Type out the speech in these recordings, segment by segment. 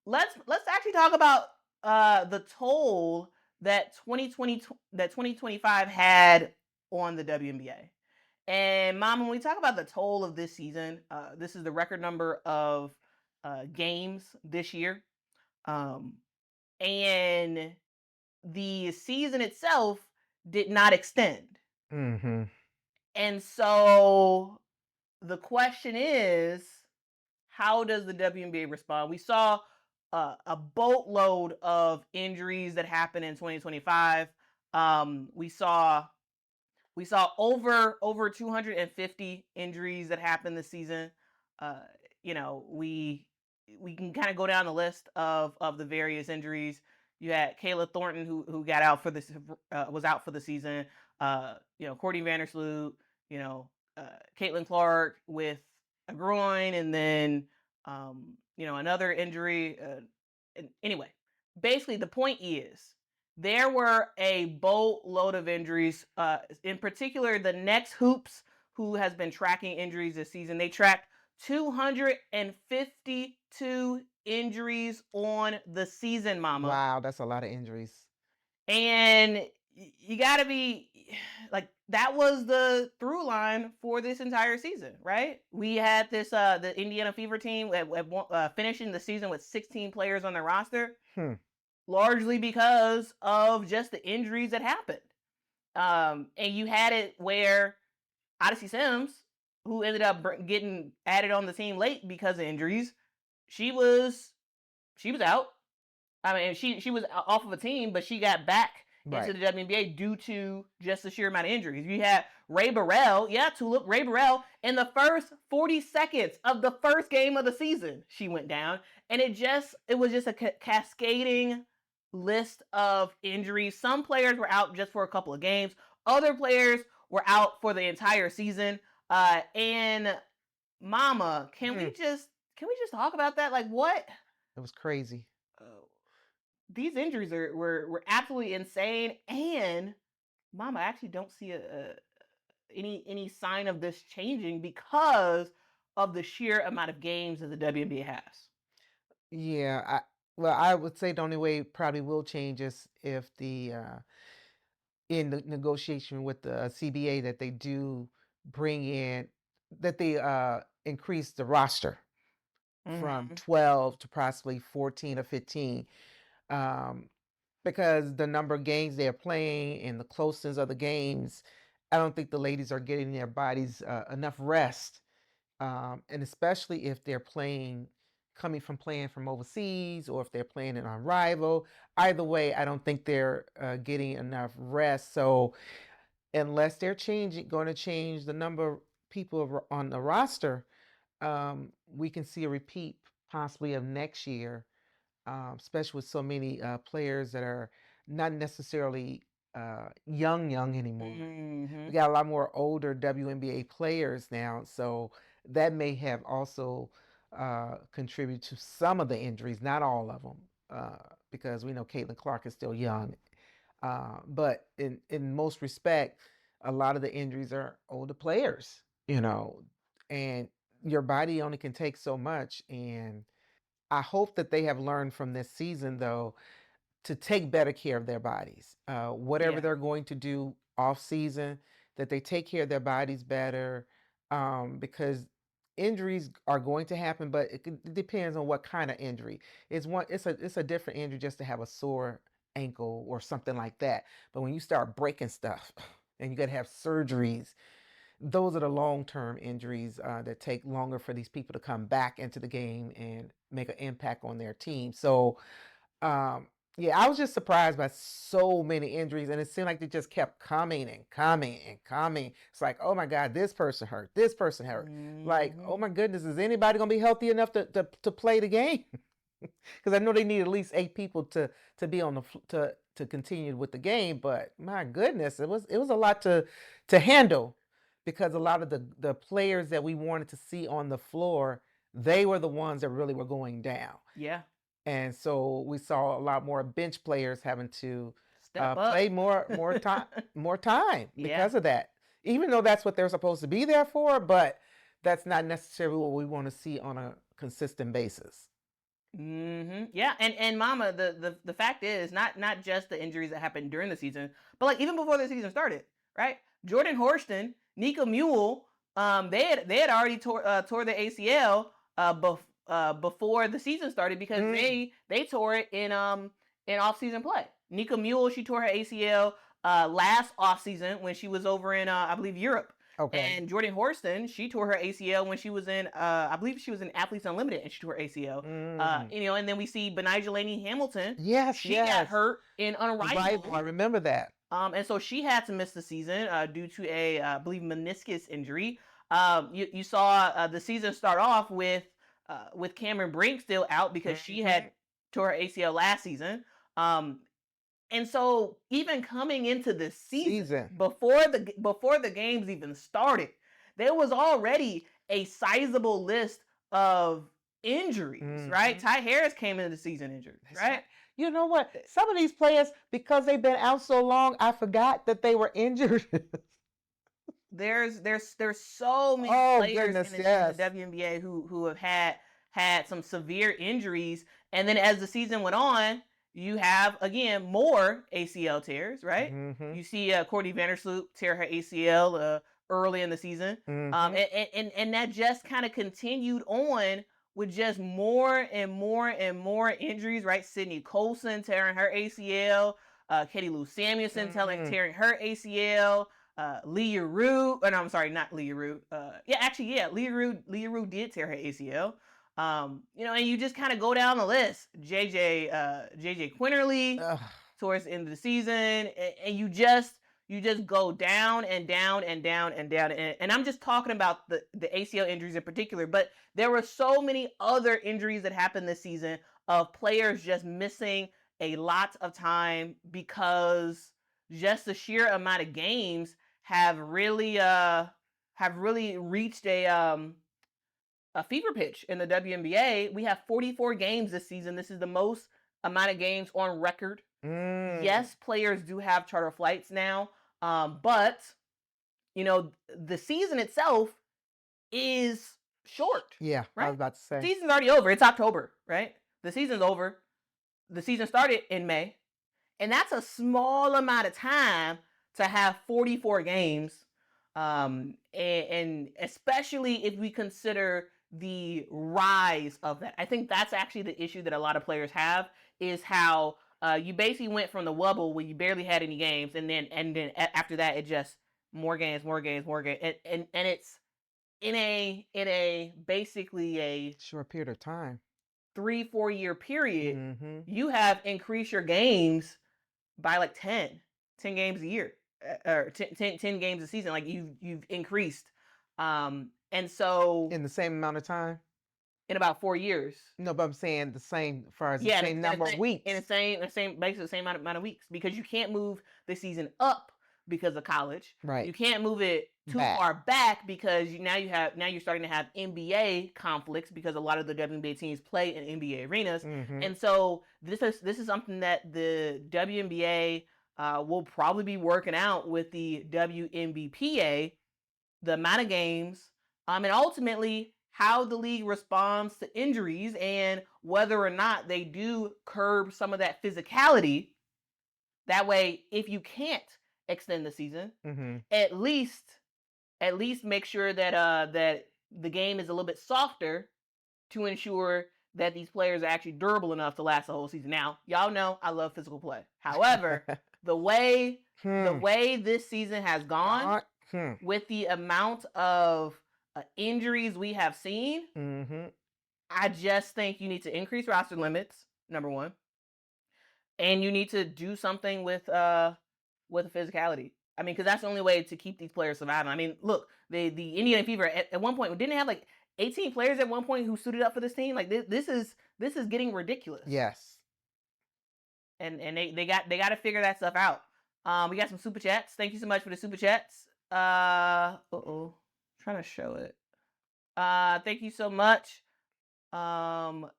let's actually talk about the toll that 2025 had on the WNBA. And Mom, when we talk about the toll of this season, this is the record number of games this year. Um, and the season itself did not extend. Mm-hmm. And so the question is, how does the WNBA respond? We saw a boatload of injuries that happened in 2025. We saw over 250 injuries that happened this season. Uh, we can kind of go down the list of the various injuries. You had Kayla Thornton who got out for this was out for the season. Courtney Vandersloot. You know, Caitlin Clark with a groin, and then another injury. Anyway, basically the point is there were a boatload of injuries. In particular, the Next Hoops, who has been tracking injuries this season, they tracked 252 injuries on the season, Mama. Wow, that's a lot of injuries. And you got to be like, that was the through line for this entire season, right? We had the Indiana Fever team finishing the season with 16 players on their roster, Hmm. largely because of just the injuries that happened. And you had it where Odyssey Sims, who ended up getting added on the team late because of injuries, she was out. I mean, she was off of a team, but she got back into Right. the WNBA due to just the sheer amount of injuries. You had Ray Burrell, Tulip, Ray Burrell, in the first 40 seconds of the first game of the season, she went down. And it was just a cascading list of injuries. Some players were out just for a couple of games. Other players were out for the entire season. And Mama, Hmm. can we just talk about that? Like, what? It was crazy. Oh, these injuries were absolutely insane. And Mom, I actually don't see any sign of this changing because of the sheer amount of games that the WNBA has. Yeah. Well, I would say the only way it probably will change is if in the negotiation with the CBA that they do bring in that they increase the roster from Mm-hmm. 12 to possibly 14 or 15. Um, because the number of games they're playing and the closeness of the games, I don't think the ladies are getting their bodies enough rest. And especially if they're coming from playing from overseas or if they're playing in on rival. Either way, I don't think they're getting enough rest. So unless they're going to change the number of people on the roster, we can see a repeat possibly of next year, especially with so many players that are not necessarily young anymore. Mm-hmm. We got a lot more older WNBA players now, so that may have also contributed to some of the injuries, not all of them, because we know Caitlin Clark is still young. But in most respect, a lot of the injuries are older players, and your body only can take so much. And I hope that they have learned from this season, though, to take better care of their bodies. Whatever Yeah. they're going to do off season, that they take care of their bodies better, because injuries are going to happen, but it depends on what kind of injury. It's a different injury just to have a sore ankle or something like that. But when you start breaking stuff and you got to have surgeries, those are the long-term injuries that take longer for these people to come back into the game and make an impact on their team. So um, yeah, I was just surprised by so many injuries, and it seemed like they just kept coming and coming and coming. It's like, oh my God, this person hurt, this person hurt. Like, Mm-hmm. oh my goodness, is anybody gonna be healthy enough to play the game? Because I know they need at least 8 people to be on to continue with the game. But my goodness, it was a lot to handle because a lot of the players that we wanted to see on the floor, they were the ones that really were going down. Yeah. And so we saw a lot more bench players having to Step play up. more time Yeah. because of that. Even though that's what they're supposed to be there for, but that's not necessarily what we want to see on a consistent basis. Yeah, and Mama, the fact is not just the injuries that happened during the season, but like even before the season started, right? Jordan Horston, Nika Mule, they had already tore the ACL before the season started because they tore it in off-season play. Nika Mule, she tore her ACL last off-season when she was over in I believe Europe. Okay. And Jordan Horston, she tore her ACL when she was in, I believe she was in Athletes Unlimited, and she tore her ACL. And then we see Benijah Hamilton. Yes, she got hurt in Unrivaled. I remember that. And so she had to miss the season due to a, I believe, meniscus injury. You saw the season start off with Cameron Brink still out because she had tore her ACL last season. And so even coming into the season, before the games even started, there was already a sizable list of injuries, right? Ty Harris came into the season injured, right? You know what? Some of these players, because they've been out so long, I forgot that they were injured. There's so many players in the WNBA who have had some severe injuries, and then as the season went on, you have again more ACL tears, right? You see Courtney Vandersloot tear her ACL early in the season, and that just kind of continued on with just more and more and more injuries, right? Sydney Colson tearing her ACL, Katie Lou Samuelson tearing her ACL. Leah Rue, no, I'm sorry, not Leah Rue. Leah Rue did tear her ACL. And you just kind of go down the list. JJ Quinterly towards the end of the season, and you just go down and down and down and down. And I'm just talking about the ACL injuries in particular, but there were so many other injuries that happened this season of players just missing a lot of time because just the sheer amount of games have really reached a fever pitch in the WNBA. We have 44 games this season. This is the most amount of games on record. Yes, players do have charter flights now, but the season itself is short. Yeah, right? I was about to say. The season's already over. It's October, right? The season's over. The season started in May, and that's a small amount of time to have 44 games, and especially if we consider the rise of that. I think that's actually the issue that a lot of players have, is how you basically went from the wobble where you barely had any games, and then after that it just more games, and it's in a basically a short period of time, 3-4 year period. You have increased your games by like 10 games a year, or 10 games a season. Like you've increased, and so in the same amount of time, in about 4 years. No, but I'm saying the same, as far as the same number of weeks, in the same basically the same amount of weeks, because you can't move the season up because of college, right? You can't move it too far back because now you're starting to have NBA conflicts because a lot of the WNBA teams play in NBA arenas, and so this is something that the WNBA will probably be working out with the WNBPA, the amount of games, and ultimately how the league responds to injuries and whether or not they do curb some of that physicality. That way, if you can't extend the season, at least make sure that that the game is a little bit softer to ensure that these players are actually durable enough to last the whole season. Now, y'all know I love physical play. However, the way this season has gone, with the amount of injuries we have seen, I just think you need to increase roster limits, number one, and you need to do something with physicality. I mean, because that's the only way to keep these players surviving. I mean, look, the Indiana Fever at one point didn't have like 18 players at one point who suited up for this team. Like this is getting ridiculous. Yes. And they got to figure that stuff out. We got some super chats. Thank you so much for the super chats. Trying to show it. Thank you so much.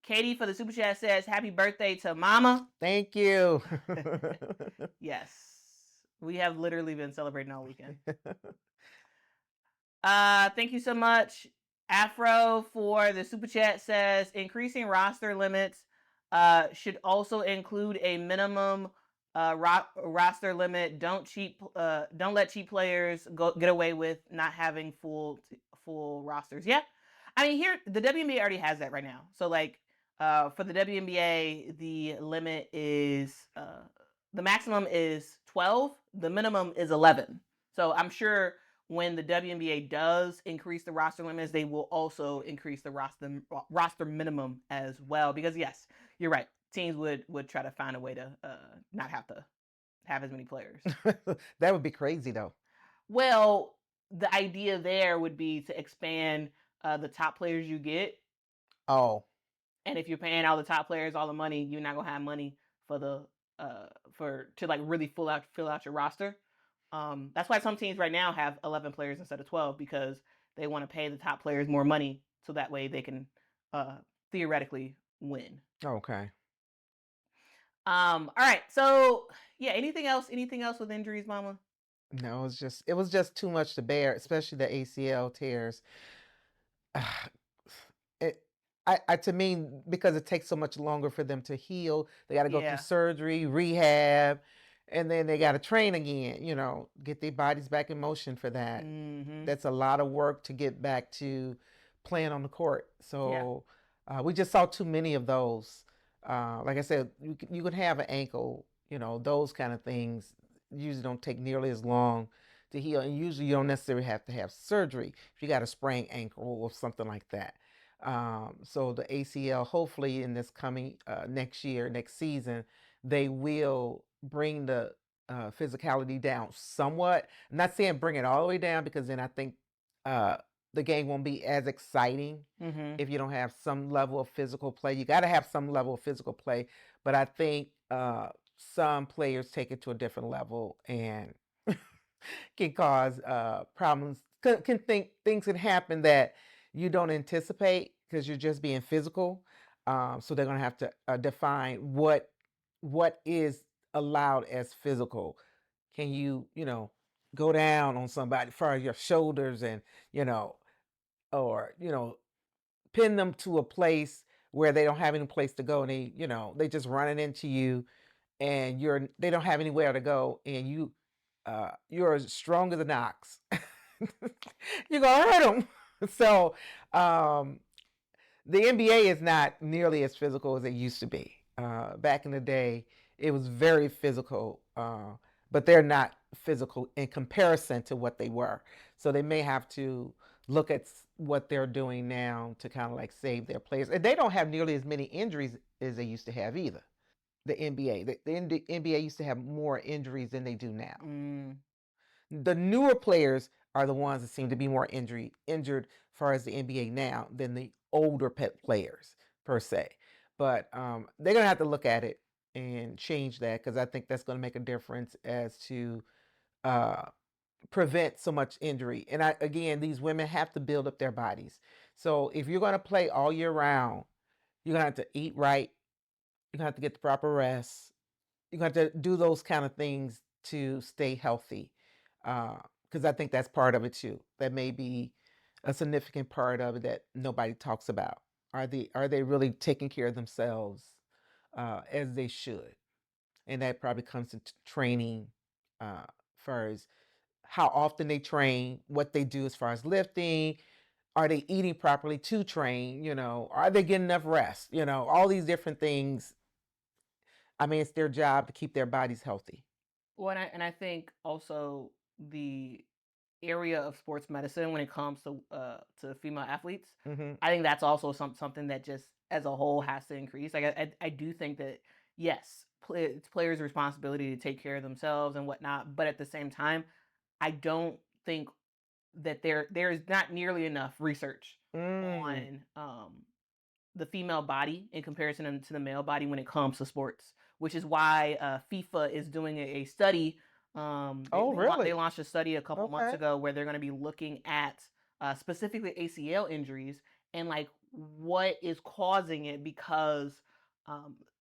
Katie for the super chat says happy birthday to Mama. Thank you. Yes. We have literally been celebrating all weekend. Thank you so much. Afro for the super chat says increasing roster limits should also include a minimum roster limit. Don't let cheap players get away with not having full rosters. Yeah, I mean here the WNBA already has that right now. So like for the WNBA, the limit is the maximum is 12, the minimum is 11. So I'm sure when the WNBA does increase the roster limits, they will also increase the roster minimum as well. Because yes, you're right. Teams would try to find a way to not have to have as many players. That would be crazy though. Well, the idea there would be to expand the top players you get, Oh, and if you're paying all the top players all the money, you're not gonna have money for the for to like really fill out your roster. That's why some teams right now have 11 players instead of 12 because they want to pay the top players more money so that way they can uh, theoretically win. okay. All right. So yeah, anything else? Anything else with injuries, Mama? No, it was just too much to bear, especially the ACL tears. It, to me, because it takes so much longer for them to heal, they got to go through Yeah. surgery, rehab, and then they got to train again. Get their bodies back in motion for that. Mm-hmm. That's a lot of work to get back to playing on the court. Yeah. So we just saw too many of those. Like I said, you could have an ankle. Those kind of things usually don't take nearly as long to heal, and usually you don't necessarily have to have surgery if you got a sprained ankle or something like that. So the ACL, hopefully in this coming next season, they will bring the physicality down somewhat. I'm not saying bring it all the way down because then I think uh, the game won't be as exciting Mm-hmm. if you don't have some level of physical play. You got to have some level of physical play, but I think some players take it to a different level and can cause problems. Can think things can happen that you don't anticipate because you're just being physical. So they're gonna have to define what is allowed as physical. Can go down on somebody for your shoulders and you know or pin them to a place where they don't have any place to go and they just running into you and they don't have anywhere to go and you're as strong as an ox. You're gonna hurt them. So um, the NBA is not nearly as physical as it used to be. Back in the day, it was very physical, but they're not physical in comparison to what they were. So they may have to look at what they're doing now to kind of like save their players. And they don't have nearly as many injuries as they used to have either. The NBA, the NBA used to have more injuries than they do now. Mm. The newer players are the ones that seem to be more injured as far as the NBA now than the older players per se. But they're gonna have to look at it and change that because I think that's going to make a difference as to uh, prevent so much injury. And again, these women have to build up their bodies. So if you're going to play all year round, you're going to have to eat right. You're going to have to get the proper rest. You're going to have to do those kind of things to stay healthy. Because I think that's part of it too. That may be a significant part of it that nobody talks about. Are they really taking care of themselves as they should? And that probably comes into training, as far as how often they train, what they do as far as lifting. Are they eating properly to train? Are they getting enough rest? All these different things. I mean, it's their job to keep their bodies healthy. Well, and I think also the area of sports medicine when it comes to female athletes, Hmm. I think that's also something that just as a whole has to increase. Like I do think that yes, it's players' responsibility to take care of themselves and whatnot, but at the same time, I don't think that there is not nearly enough research Mm. on the female body in comparison to the male body when it comes to sports, which is why FIFA is doing a study. Oh, They really? launched a study a couple months Okay. ago where they're going to be looking at specifically ACL injuries and like what is causing it because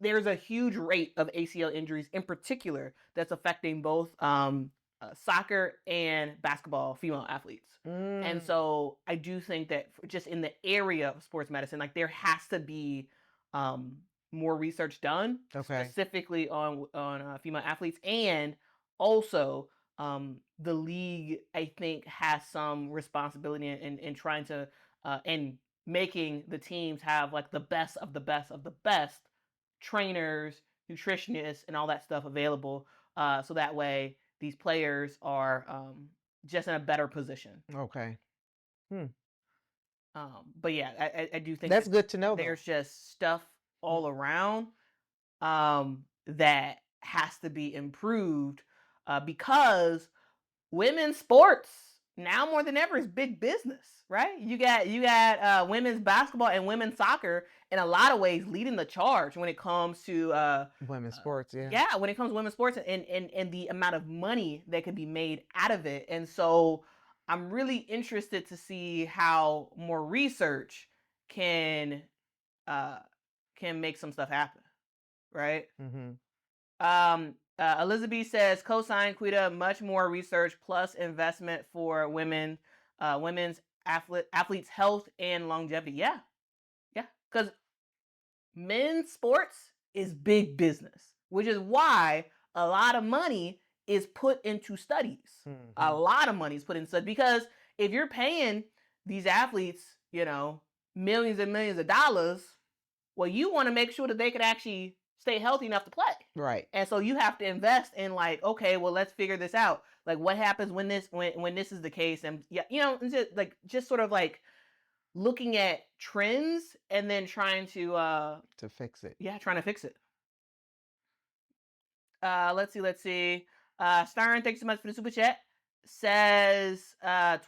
there's a huge rate of ACL injuries in particular that's affecting both soccer and basketball female athletes. And so I do think that just in the area of sports medicine, like there has to be more research done specifically on female athletes, and also the league I think has some responsibility in trying to and making the teams have like the best of the best of the best trainers, nutritionists, and all that stuff available, so that way these players are just in a better position. Okay. But yeah, I do think that's good to know. There's just stuff all around that has to be improved because women's sports now more than ever is big business, right? You got women's basketball and women's soccer in a lot of ways leading the charge when it comes to women's sports. Yeah, when it comes to women's sports and the amount of money that can be made out of it. And so I'm really interested to see how more research can make some stuff happen, right? Elizabeth says, co-sign Quita, much more research plus investment for women's athletes' health and longevity. Yeah, because men's sports is big business, which is why a lot of money is put into studies. A lot of money is put into studies because if you're paying these athletes, millions and millions of dollars, well, you want to make sure that they can actually stay healthy enough to play. Right. And so you have to invest in like, okay, well, let's figure this out. Like what happens when this is the case? And just sort of like looking at trends and then trying to fix it. Yeah, trying to fix it. Let's see. Stern, thanks so much for the super chat. Says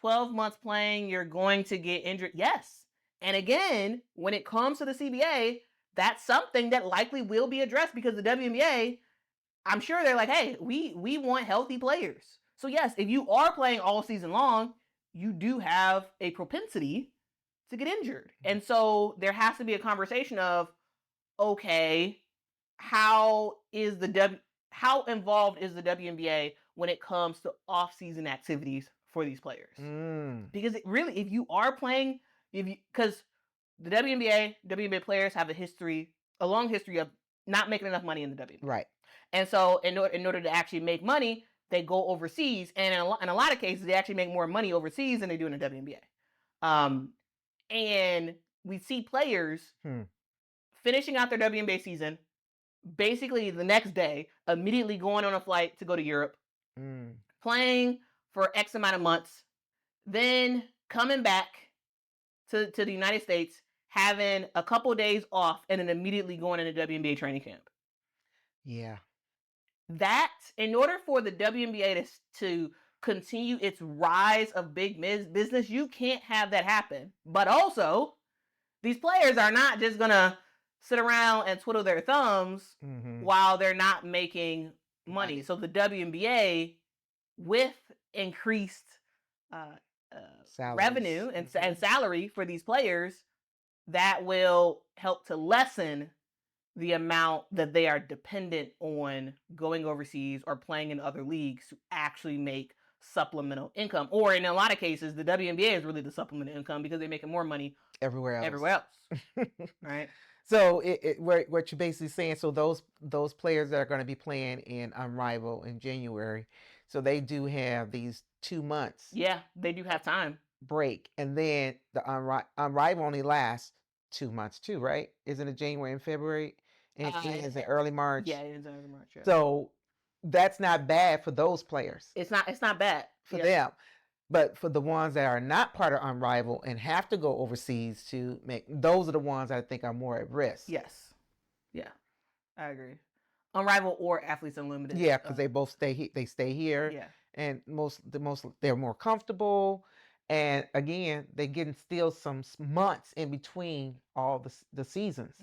12 months playing, you're going to get injured. Yes. And again, when it comes to the CBA, that's something that likely will be addressed because the WNBA, I'm sure they're like, hey, we want healthy players. So yes, if you are playing all season long, you do have a propensity to get injured. And so there has to be a conversation of, okay, how involved is the WNBA when it comes to off-season activities for these players? Because if you are playing, because the WNBA players have a long history of not making enough money in the WNBA. Right. And so in order to actually make money, they go overseas, and in a lot of cases, they actually make more money overseas than they do in the WNBA. And we see players finishing out their WNBA season, basically the next day, immediately going on a flight to go to Europe, playing for X amount of months, then coming back to the United States, having a couple days off, and then immediately going into WNBA training camp. Yeah. That, in order for the WNBA to continue its rise of big business, you can't have that happen. But also, these players are not just going to sit around and twiddle their thumbs while they're not making money. So the WNBA, with increased revenue and salary for these players, that will help to lessen the amount that they are dependent on going overseas or playing in other leagues to actually make supplemental income. Or in a lot of cases, the WNBA is really the supplemental income because they're making more money everywhere else. Right? So what you're basically saying, so those players that are going to be playing in Unrivaled in January, so they do have these 2 months. Yeah, they do have time break, and then the Unrivaled only lasts 2 months too, right? Isn't it January and February, and it ends in early March? Yeah, it ends in early March. Yeah. So that's not bad for those players. It's not bad for them. But for the ones that are not part of Unrivaled and have to go overseas to make, those are the ones I think are more at risk. Yes. Yeah, I agree. Unrivaled or Athletes Unlimited. Yeah, because they both stay here. Yeah. And they're more comfortable. And again, they're getting still some months in between all the seasons.